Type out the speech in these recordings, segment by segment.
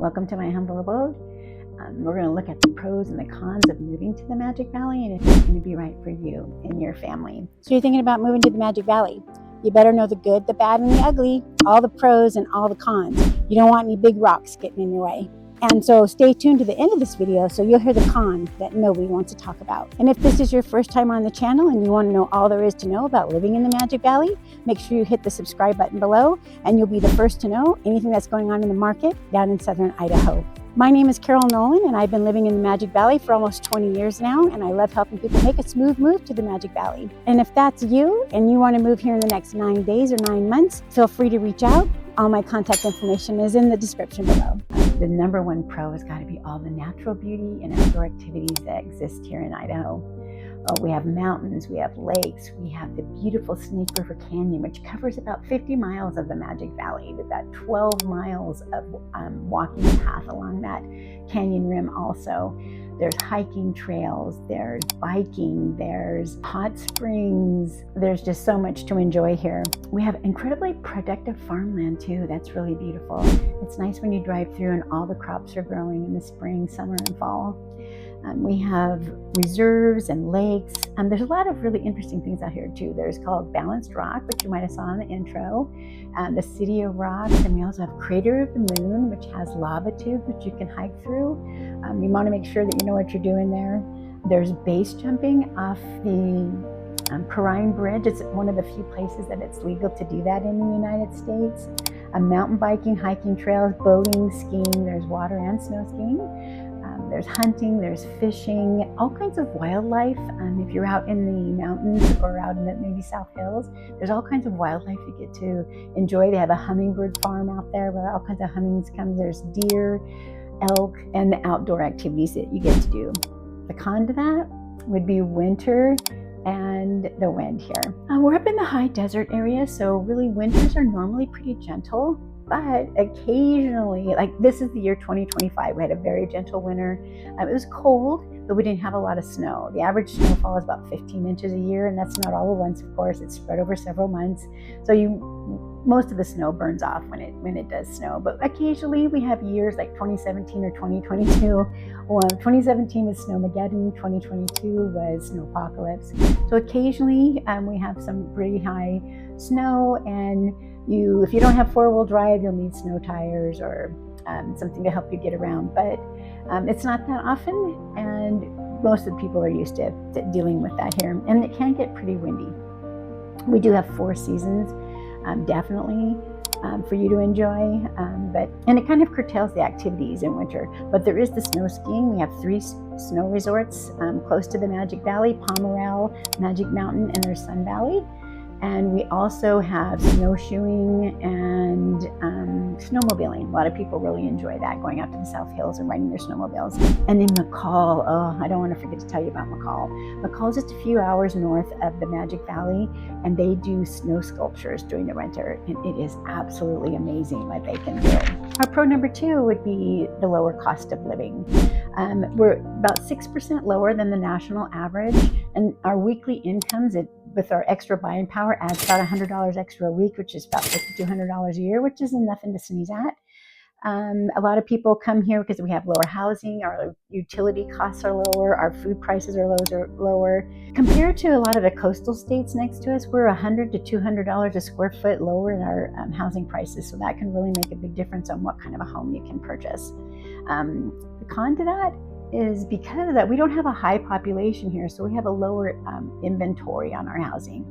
Welcome to my humble abode. We're going to look at the pros and the cons of moving to the Magic Valley and if it's going to be right for you and your family. So you're thinking about moving to the Magic Valley. You better know the good, the bad, and the ugly, all the pros and all the cons. You don't want any big rocks getting in your way. And so stay tuned to the end of this video so you'll hear the con that nobody wants to talk about. And if this is your first time on the channel and you want to know all there is to know about living in the Magic Valley, make sure you hit the subscribe button below and you'll be the first to know anything that's going on in the market down in Southern Idaho. My name is Carol Nolan and I've been living in the Magic Valley for almost 20 years now, and I love helping people make a smooth move to the Magic Valley. And if that's you and you want to move here in the next 9 days or 9 months, feel free to reach out. All my contact information is in the description below. The number one pro has got to be all the natural beauty and outdoor activities that exist here in Idaho. We have mountains, we have lakes, we have the beautiful Snake River Canyon, which covers about 50 miles of the Magic Valley. We've got 12 miles of walking path along that canyon rim also. There's hiking trails, there's biking, there's hot springs. There's just so much to enjoy here. We have incredibly productive farmland too. That's really beautiful. It's nice when you drive through and all the crops are growing in the spring, summer, and fall. We have reserves and lakes. There's a lot of really interesting things out here too. There's called Balanced Rock, which you might have saw in the intro, the City of Rocks, and we also have Crater of the Moon, which has lava tubes which you can hike through. You want to make sure that you know what you're doing there. There's base jumping off the Perrine Bridge. It's one of the few places that it's legal to do that in the United States. Mountain biking, hiking trails, boating, skiing. There's water and snow skiing. There's hunting, there's fishing, all kinds of wildlife. If you're out in the mountains or out in the maybe South Hills, there's all kinds of wildlife you get to enjoy. They have a hummingbird farm out there where all kinds of hummingbirds come. There's deer, elk, and the outdoor activities that you get to do. The con to that would be winter and the wind here. We're up in the high desert area, so really winters are normally pretty gentle. But occasionally, like this is the year 2025, we had a very gentle winter. It was cold, but we didn't have a lot of snow. The average snowfall is about 15 inches a year, and that's not all at once, of course. It's spread over several months. So most of the snow burns off when it does snow. But occasionally we have years like 2017 or 2022. Well, 2017 was Snowmageddon, 2022 was Snowpocalypse. So occasionally we have some pretty high snow, and if you don't have four-wheel drive, you'll need snow tires or something to help you get around. But it's not that often, and most of the people are used to dealing with that here. And it can get pretty windy. We do have 4 seasons, definitely for you to enjoy. And it kind of curtails the activities in winter. But there is the snow skiing. We have 3 snow resorts close to the Magic Valley: Pomerel, Magic Mountain, and there's Sun Valley. And we also have snowshoeing and snowmobiling. A lot of people really enjoy that, going out to the South Hills and riding their snowmobiles. And in McCall, I don't want to forget to tell you about McCall. McCall is just a few hours north of the Magic Valley, and they do snow sculptures during the winter, and it is absolutely amazing what they can do. Our pro number 2 would be the lower cost of living. We're about 6% lower than the national average, and our weekly incomes, with our extra buying power, adds about $100 extra a week, which is about $5,200 a year, which isn't nothing to sneeze at. A lot of people come here because we have lower housing, our utility costs are lower, our food prices are lower. Compared to a lot of the coastal states next to us, we're $100 to $200 a square foot lower in our housing prices, so that can really make a big difference on what kind of a home you can purchase. The con to that is because of that, we don't have a high population here, so we have a lower inventory on our housing.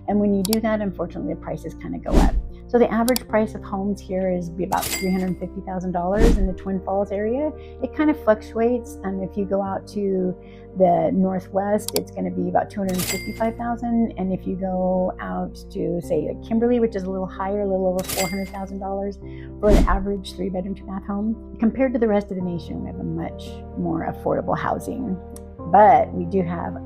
And when you do that, unfortunately, the prices kind of go up. So the average price of homes here is about $350,000 in the Twin Falls area. It kind of fluctuates. If you go out to the northwest, it's going to be about $255,000. And if you go out to, say, like Kimberly, which is a little higher, a little over $400,000 for an average 3-bedroom, 2-bath home. Compared to the rest of the nation, we have a much more affordable housing. But we do have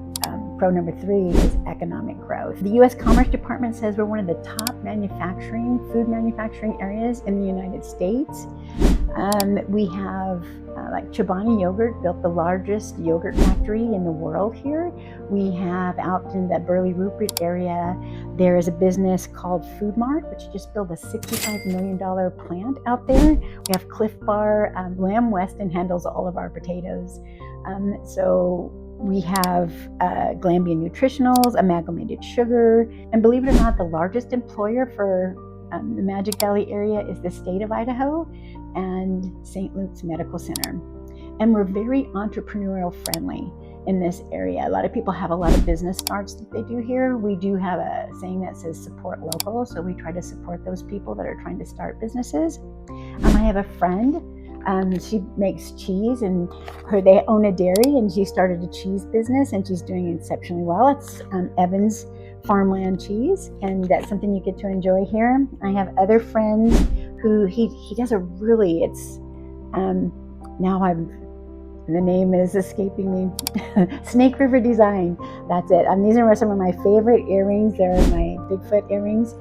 pro number 3 is economic growth. The U.S. Commerce Department says we're one of the top food manufacturing areas in the United States. We have like Chobani Yogurt built the largest yogurt factory in the world here. We have out in the Burley Rupert area, there is a business called Food Mart, which just built a $65 million plant out there. We have Cliff Bar, Lamb Weston handles all of our potatoes. So we have Glanbia Nutritionals, Amalgamated Sugar, and believe it or not, the largest employer for the Magic Valley area is the state of Idaho and St. Luke's Medical Center. And we're very entrepreneurial friendly in this area. A lot of people have a lot of business starts that they do here. We do have a saying that says support local, so we try to support those people that are trying to start businesses. I have a friend, she makes cheese, and they own a dairy, and she started a cheese business, and she's doing exceptionally well. It's Evans Farmland Cheese, and that's something you get to enjoy here. I have other friends who he does a really, the name is escaping me. Snake River Design. That's it. These are some of my favorite earrings. They're my Bigfoot earrings.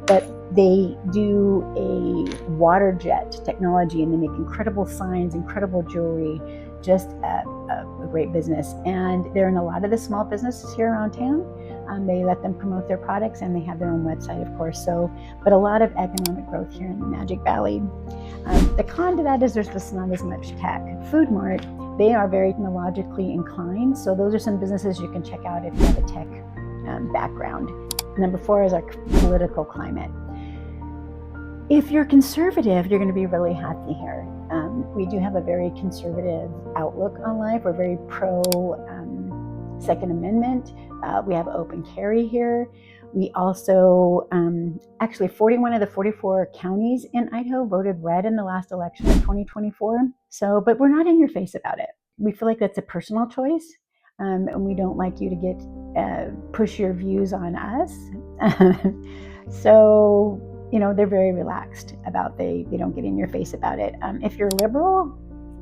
But they do a water jet technology, and they make incredible signs, incredible jewelry, just a great business. And they're in a lot of the small businesses here around town. They let them promote their products, and they have their own website, of course. But a lot of economic growth here in the Magic Valley. The con to that is there's just not as much tech. Food Mart, they are very technologically inclined. So those are some businesses you can check out if you have a tech background. Number 4 is our political climate. If you're conservative, you're going to be really happy here. We do have a very conservative outlook on life. We're very pro Second Amendment. We have open carry here. We also, actually 41 of the 44 counties in Idaho voted red in the last election of 2024. But we're not in your face about it. We feel like that's a personal choice. And we don't like you to push your views on us. They're very relaxed about they don't get in your face about it. If you're liberal,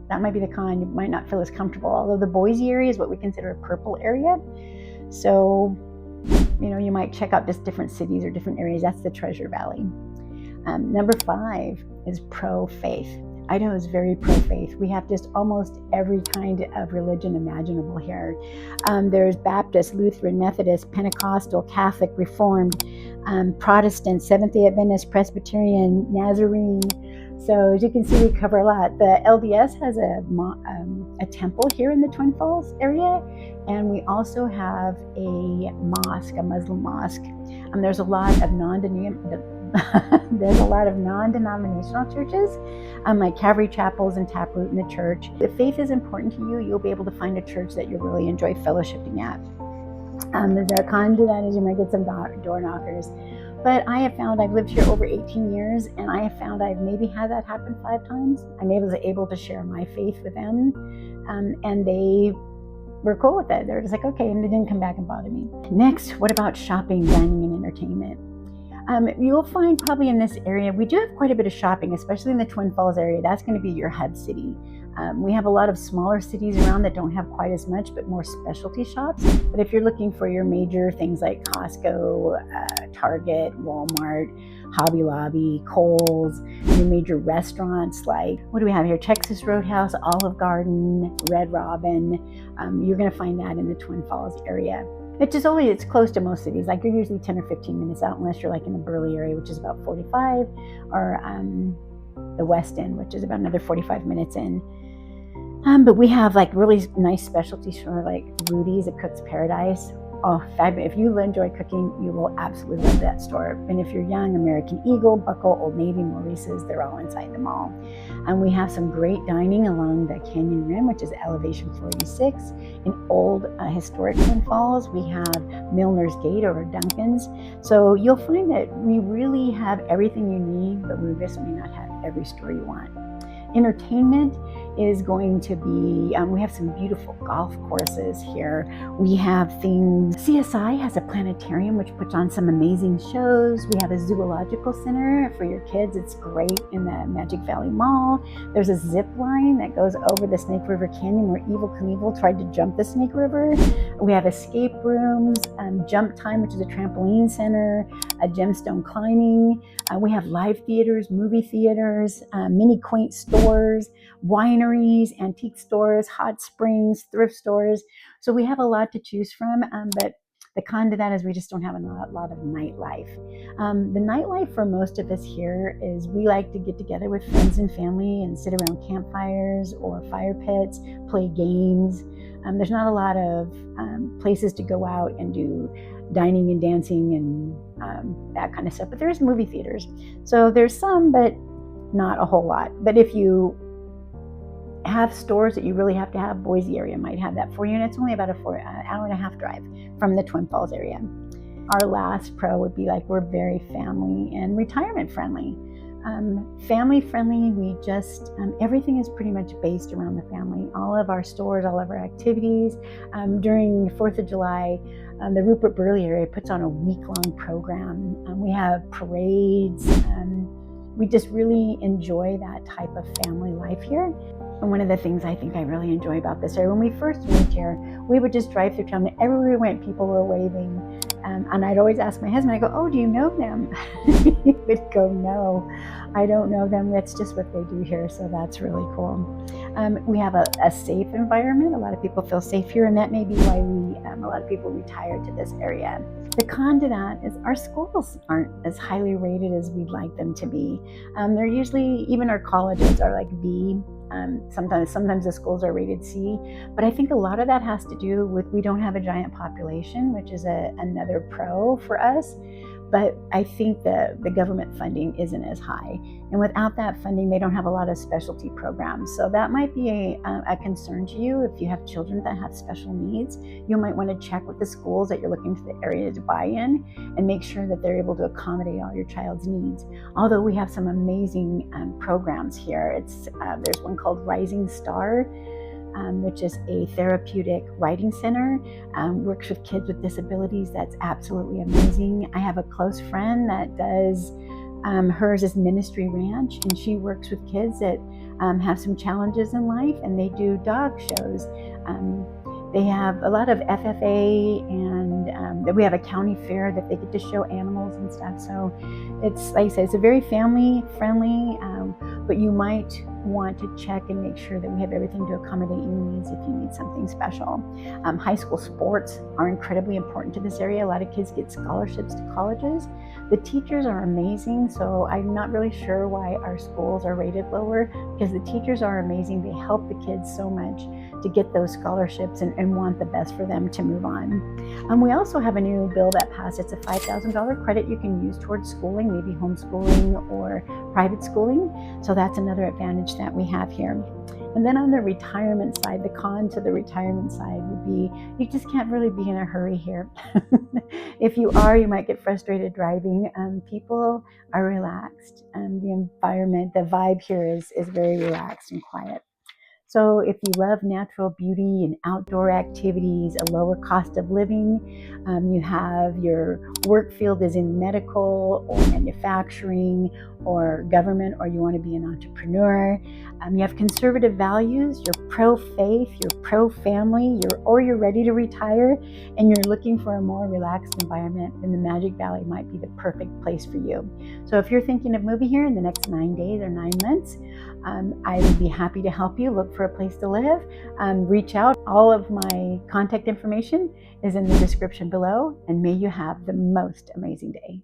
that might be the con. You might not feel as comfortable, although the Boise area is what we consider a purple area. So, you might check out just different cities or different areas. That's the Treasure Valley. Number 5 is pro-faith. Idaho is very pro-faith. We have just almost every kind of religion imaginable here. There's Baptist, Lutheran, Methodist, Pentecostal, Catholic, Reformed, Protestant, Seventh-day Adventist, Presbyterian, Nazarene. So as you can see, we cover a lot. The LDS has a temple here in the Twin Falls area, and we also have a mosque, a Muslim mosque. There's a lot of non-denominational churches, like Calvary Chapels and Taproot in the church. If faith is important to you, you'll be able to find a church that you really enjoy fellowshipping at. The con to that is you might get some door knockers. But I have found, I've lived here over 18 years, and I have found I've maybe had that happen 5 times. I'm able to share my faith with them, and they were cool with it. They were just like, okay, and they didn't come back and bother me. Next, what about shopping, dining, and entertainment? You'll find probably in this area, we do have quite a bit of shopping, especially in the Twin Falls area. That's going to be your hub city. We have a lot of smaller cities around that don't have quite as much, but more specialty shops. But if you're looking for your major things like Costco, Target, Walmart, Hobby Lobby, Kohl's, your major restaurants like, what do we have here? Texas Roadhouse, Olive Garden, Red Robin. You're going to find that in the Twin Falls area. It's close to most cities. Like you're usually 10 or 15 minutes out, unless you're like in the Burley area, which is about 45, or the West End, which is about another 45 minutes in. But we have like really nice specialty store like Rudy's, A Cook's Paradise. Oh, fabulous. If you enjoy cooking, you will absolutely love that store. And if you're young, American Eagle, Buckle, Old Navy, Maurice's, they're all inside the mall. And we have some great dining along the Canyon Rim, which is elevation 46. In old historic Twin Falls, we have Milner's Gate or Duncan's. So you'll find that we really have everything you need, but we just may not have every store you want. Entertainment, is going to be, we have some beautiful golf courses here. We have things, CSI has a planetarium which puts on some amazing shows. We have a zoological center for your kids. It's great in the Magic Valley Mall. There's a zip line that goes over the Snake River Canyon where Evel Knievel tried to jump the Snake River. We have escape rooms, Jump Time, which is a trampoline center, a gemstone climbing. We have live theaters, movie theaters, mini quaint stores, wineries, antique stores, hot springs, thrift stores. So we have a lot to choose from, but the con to that is we just don't have a lot of nightlife. The nightlife for most of us here is we like to get together with friends and family and sit around campfires or fire pits, play games. There's not a lot of places to go out and do dining and dancing and that kind of stuff, but there's movie theaters. So there's some, but not a whole lot. But if you have stores that you really have to have, Boise area might have that for you, and it's only about an hour and a half drive from the Twin Falls area. Our last pro would be like we're very family and retirement friendly. Family friendly, we just, everything is pretty much based around the family. All of our stores, all of our activities. During 4th of July, the Rupert Burley area puts on a week-long program. We have parades. We just really enjoy that type of family life here. And one of the things I think I really enjoy about this area, when we first moved here, we would just drive through town and everywhere we went, people were waving. And I'd always ask my husband, I go, oh, do you know them? He would go, no, I don't know them. That's just what they do here. So that's really cool. We have a safe environment. A lot of people feel safe here, and that may be why a lot of people retire to this area. The con to that is our schools aren't as highly rated as we'd like them to be. They're usually, even our colleges are like B. Sometimes the schools are rated C, but I think a lot of that has to do with we don't have a giant population, which is another pro for us. But I think the government funding isn't as high. And without that funding, they don't have a lot of specialty programs. So that might be a concern to you. If you have children that have special needs, you might want to check with the schools that you're looking for the area to buy in and make sure that they're able to accommodate all your child's needs. Although we have some amazing programs here. There's one called Rising Star, which is a therapeutic writing center, works with kids with disabilities. That's absolutely amazing. I have a close friend that does, hers is Ministry Ranch, and she works with kids that have some challenges in life, and they do dog shows. They have a lot of FFA, and we have a county fair that they get to show animals and stuff. So it's, like I said, it's a very family friendly, but you might want to check and make sure that we have everything to accommodate your needs if you need something special. High school sports are incredibly important to this area. A lot of kids get scholarships to colleges. The teachers are amazing, so I'm not really sure why our schools are rated lower, because the teachers are amazing. They help the kids so much to get those scholarships and want the best for them to move on. We also have a new bill that passed. It's a $5,000 credit you can use towards schooling, maybe homeschooling or private schooling. So that's another advantage that we have here. And then on the retirement side, the con to the retirement side would be you just can't really be in a hurry here. If you are, you might get frustrated driving. People are relaxed, and the environment, the vibe here is very relaxed and quiet. So if you love natural beauty and outdoor activities, a lower cost of living, you have your work field is in medical or manufacturing or government, or you want to be an entrepreneur, you have conservative values, you're pro-faith, you're pro-family, you're ready to retire, and you're looking for a more relaxed environment, then the Magic Valley might be the perfect place for you. So if you're thinking of moving here in the next 9 days or 9 months, I would be happy to help you look for a place to live. Reach out. All of my contact information is in the description below, and may you have the most amazing day.